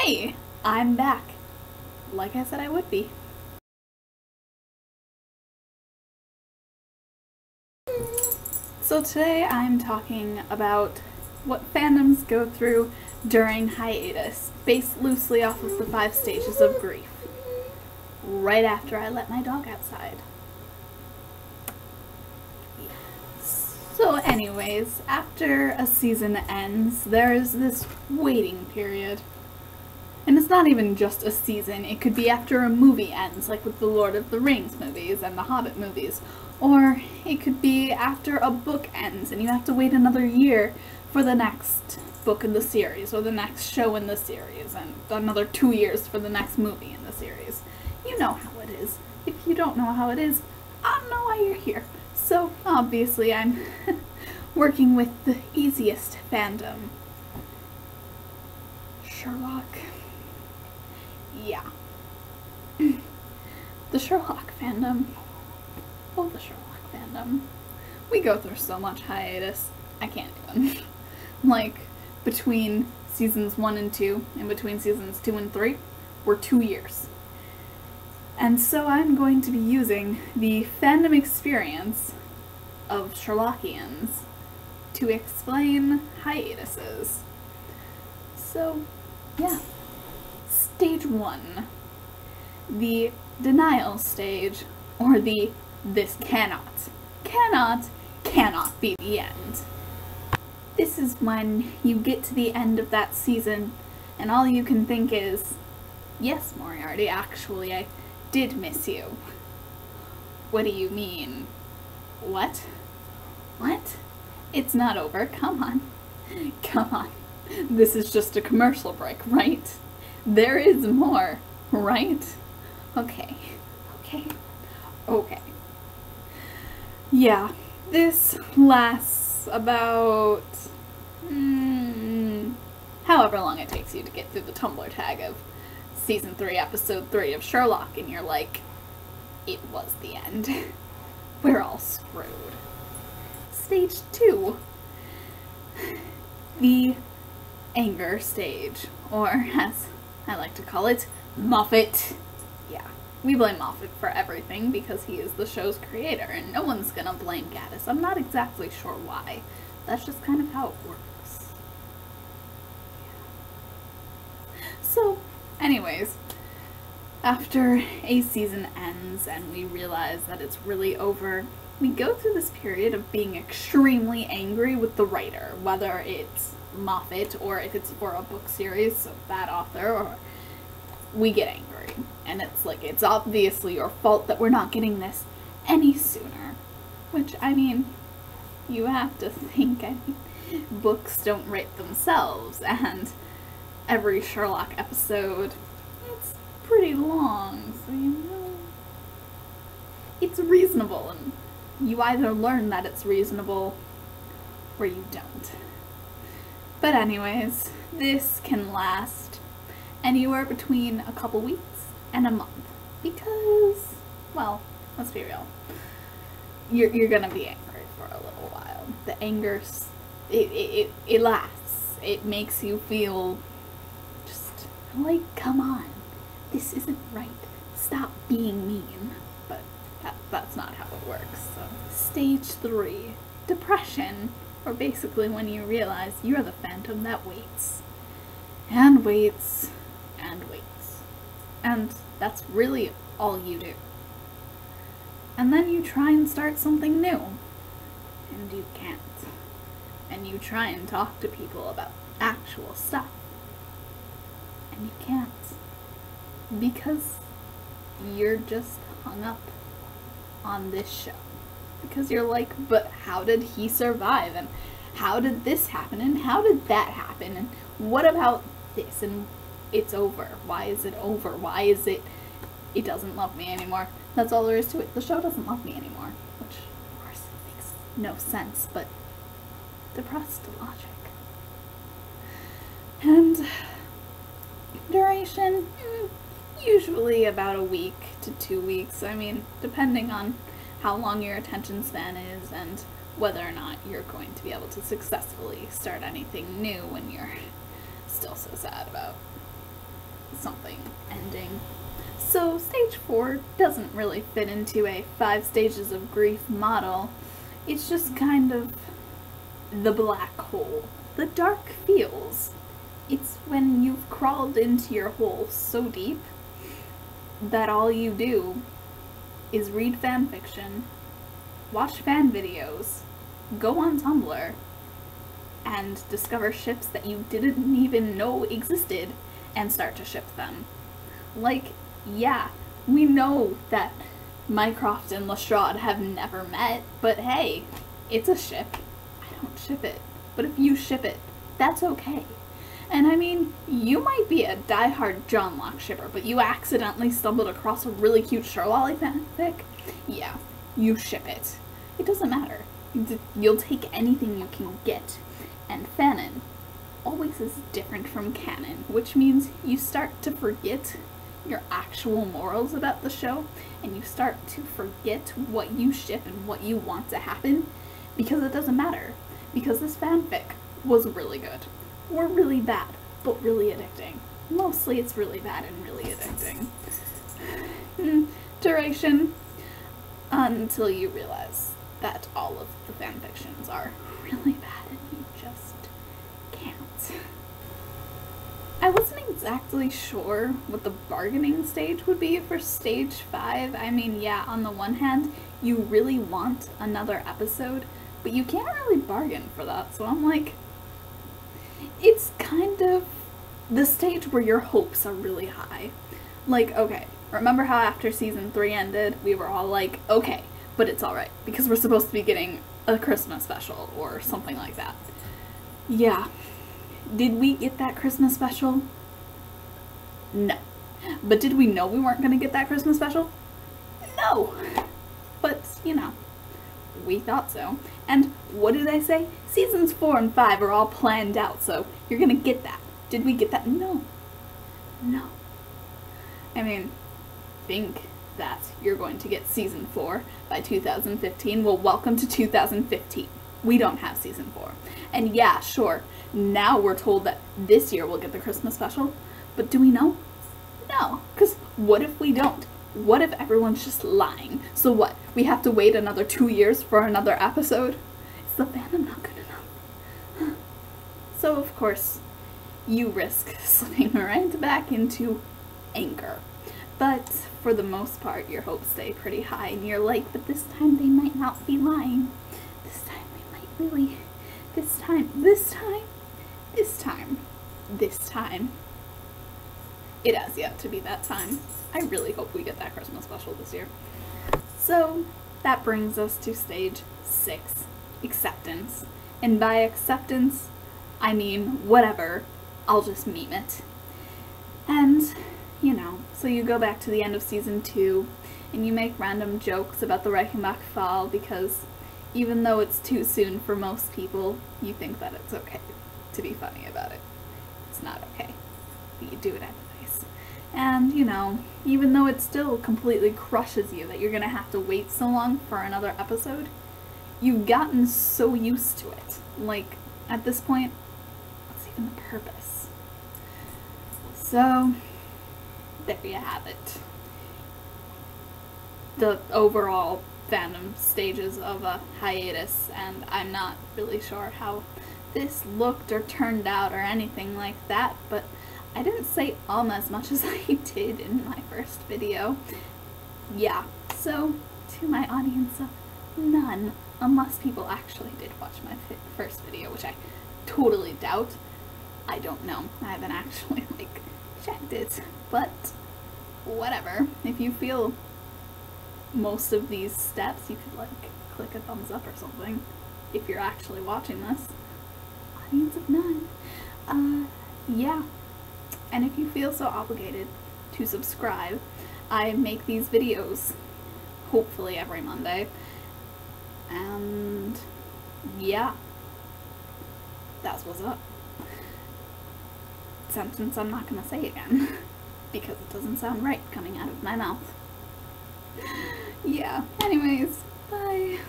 Hey, I'm back. Like I said I would be. So today I'm talking about what fandoms go through during hiatus, based loosely off of the 5 stages of grief. Right after I let my dog outside. So anyways, after a season ends, there's this waiting period. And it's not even just a season, it could be after a movie ends, like with the Lord of the Rings movies and the Hobbit movies. Or it could be after a book ends and you have to wait another year for the next book in the series, or the next show in the series, and another 2 years for the next movie in the series. You know how it is. If you don't know how it is, I don't know why you're here. So, obviously, I'm working with the easiest fandom. Sherlock. Yeah. The Sherlock fandom. Oh, the Sherlock fandom. We go through so much hiatus. I can't even. Like, between seasons 1 and 2, and between seasons 2 and 3, we're 2 years. And so I'm going to be using the fandom experience of Sherlockians to explain hiatuses. So, yeah. Stage 1. The denial stage, or the this cannot be the end. This is when you get to the end of that season and all you can think is, yes, Moriarty, actually, I did miss you. What do you mean? What? What? It's not over. Come on. Come on. This is just a commercial break, right? There is more, right? Okay. Okay. Yeah, this lasts about however long it takes you to get through the Tumblr tag of Season 3, Episode 3 of Sherlock, and you're like, it was the end. We're all screwed. Stage 2. The anger stage, or as I like to call it, Moffat. Yeah, we blame Moffat for everything because he is the show's creator, and no one's gonna blame Gaddis. I'm not exactly sure why. That's just kind of how it works. So, anyways, after a season ends and we realize that it's really over, we go through this period of being extremely angry with the writer, whether it's Moffat or if it's for a book series, so that author, or we get angry. And it's like, it's obviously your fault that we're not getting this any sooner. Which, I mean, you have to think, books don't write themselves, and every Sherlock episode, it's pretty long, so you know, it's reasonable, and you either learn that it's reasonable, or you don't. But anyways, this can last anywhere between a couple weeks and a month, because, well, let's be real, you're gonna be angry for a little while. The anger, it lasts. It makes you feel just like, come on, this isn't right. Stop being mean. But that's not how it works. So. Stage 3, depression, or basically when you realize you're the phantom that waits. And waits, and waits. And that's really all you do. And then you try and start something new. And you can't. And you try and talk to people about actual stuff. And you can't. Because you're just hung up on this show. Because you're like, but how did he survive? And how did this happen? And how did that happen? And what about this? And it's over. Why is it over? Why is it doesn't love me anymore? That's all there is to it. The show doesn't love me anymore. Which, of course, makes no sense, but depressed logic. And duration, usually about a week to 2 weeks. I mean, depending on how long your attention span is and whether or not you're going to be able to successfully start anything new when you're still so sad about something ending. So stage 4 doesn't really fit into a 5 stages of grief model. It's just kind of the black hole, the dark feels. It's when you've crawled into your hole so deep that all you do is read fan fiction, watch fan videos, go on Tumblr, and discover ships that you didn't even know existed and start to ship them. Like, yeah, we know that Mycroft and Lestrade have never met, but hey, it's a ship. I don't ship it. But if you ship it, that's okay. And I mean, you might be a diehard John Locke shipper, but you accidentally stumbled across a really cute Shirley fanfic? Yeah, you ship it. It doesn't matter. You'll take anything you can get. And fanon always is different from canon, which means you start to forget your actual morals about the show, and you start to forget what you ship and what you want to happen, because it doesn't matter. Because this fanfic was really good. Or really bad, but really addicting. Mostly it's really bad and really addicting. Duration, until you realize that all of the fanfictions are really bad and you just can't. I wasn't exactly sure what the bargaining stage would be for stage 5. I mean, yeah, on the one hand, you really want another episode, but you can't really bargain for that, so I'm like, it's kind of the stage where your hopes are really high. Like, okay, remember how after season 3 ended, we were all like, okay, but it's alright, because we're supposed to be getting a Christmas special, or something like that. Yeah. Did we get that Christmas special? No. But did we know we weren't going to get that Christmas special? No. But, you know, we thought so. And what did I say? Seasons 4 and 5 are all planned out, so you're going to get that. Did we get that? No. No. I mean, think that you're going to get season 4 by 2015. Well, welcome to 2015. We don't have season 4. And yeah, sure, now we're told that this year we'll get the Christmas special, but do we know? No, because what if we don't? What if everyone's just lying? So what, we have to wait another 2 years for another episode? Is the fandom not good enough? So of course, you risk slipping right back into Anchor. But for the most part, your hopes stay pretty high, and you're like, but this time they might not be lying. This time we might really, this time, it has yet to be that time. I really hope we get that Christmas special this year. So that brings us to stage 6, acceptance. And by acceptance, I mean whatever, I'll just meme it. And, you know, so you go back to the end of season 2, and you make random jokes about the Reichenbach fall, because even though it's too soon for most people, you think that it's okay to be funny about it. It's not okay, but you do it anyways. And, you know, even though it still completely crushes you that you're gonna have to wait so long for another episode, you've gotten so used to it. Like, at this point, what's even the purpose? So, there you have it. The overall fandom stages of a hiatus, and I'm not really sure how this looked or turned out or anything like that, but I didn't say as much as I did in my first video. Yeah, so to my audience of none, unless people actually did watch my first video, which I totally doubt. I don't know. I haven't actually, like, checked it, but whatever. If you feel most of these steps, you could, like, click a thumbs up or something if you're actually watching this. Audience of none. Yeah. And if you feel so obligated to subscribe, I make these videos hopefully every Monday. And yeah, that's what's up. Sentence I'm not gonna say again because it doesn't sound right coming out of my mouth. Yeah, anyways, bye.